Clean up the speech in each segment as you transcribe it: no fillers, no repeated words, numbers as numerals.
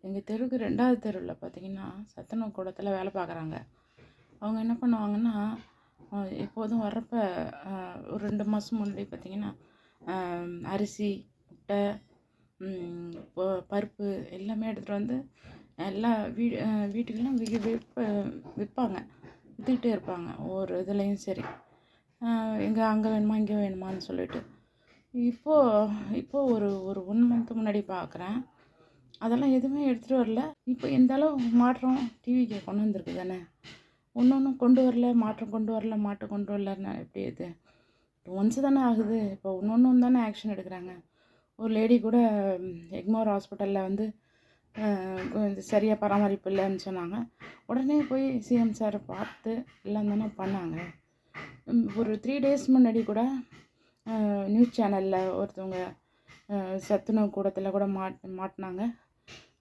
எங்கள் தெருவுக்கு 2வது தெருவில் பார்த்தீங்கன்னா சத்துணவு கூடத்தில் வேலை பார்க்குறாங்க. அவங்க என்ன பண்ணுவாங்கன்னா, எப்போதும் வர்றப்ப ஒரு 2 மாதம் முன்னாடி பார்த்தீங்கன்னா, அரிசி, முட்டை, பருப்பு எல்லாமே எடுத்துகிட்டு வந்து எல்லா வீட்டுக்கெல்லாம் விற்பாங்க. விற்றுக்கிட்டே இருப்பாங்க. ஒவ்வொரு இதுலேயும் சரி, அங்கே வேணுமா இங்கே வேணுமான்னு சொல்லிட்டு. இப்போது ஒரு 1 மந்த் முன்னாடி பார்க்குறேன், அதெல்லாம் எதுவுமே எடுத்துகிட்டு வரல. இப்போ எந்த அளவு மாற்றம் டிவிக்கு கொண்டு வந்திருக்கு தானே. ஒன்றும் கொண்டு வரல, மாற்றம் கொண்டு வரல, மாற்றம் கொண்டு வரலன்னா எப்படி இது? ஒன்ஸ் தானே ஆகுது. இப்போ ஒன்று தானே ஆக்ஷன் எடுக்கிறாங்க. ஒரு லேடி கூட எக்மோர் ஹாஸ்பிட்டலில் வந்து சரியாக பராமரிப்பு இல்லைன்னு சொன்னாங்க. உடனே போய் சிஎம் சாரை பார்த்து எல்லாம் தானே பண்ணாங்க. ஒரு 3 days முன்னாடி கூட நியூஸ் சேனலில் ஒருத்தவங்க சத்துணவு கூடத்தில் கூட மாட்டினாங்க.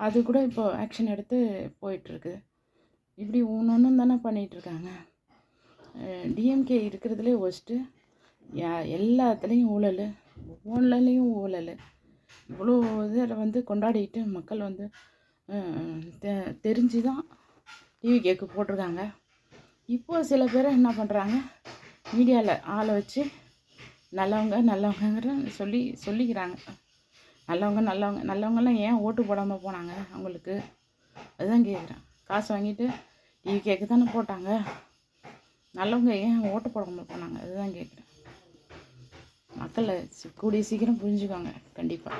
அது கூட இப்போ ஆக்ஷன் எடுத்து போயிட்டுருக்கு. இப்படி ஒன்று தானே பண்ணிகிட்ருக்காங்க. டிஎம்கே இருக்கிறதுலே ஒஸ்ட்டு. எல்லாத்துலேயும் ஊழல், ஒவ்வொன்றுலையும் ஊழல். இவ்வளோ இதில் வந்து கொண்டாடிட்டு மக்கள் வந்து தெரிஞ்சு தான் டிவிகேக்கு போட்டிருக்காங்க. இப்போது சில பேர் என்ன பண்ணுறாங்க, மீடியாவில் ஆளை வச்சு நல்லவங்கிற சொல்லிக்கிறாங்க. நல்லவங்கெல்லாம் ஏன் ஓட்டு போடாமல் போனாங்க அவங்களுக்கு? அதுதான் கேட்குறேன். காசு வாங்கிட்டு டிவிகேக்கு தானே போட்டாங்க. நல்லவங்க ஏன் ஓட்டு போடாமல் போனாங்க? அதுதான் கேட்குறேன். மக்களை கூடிய சீக்கிரம் புரிஞ்சுக்கோங்க கண்டிப்பாக.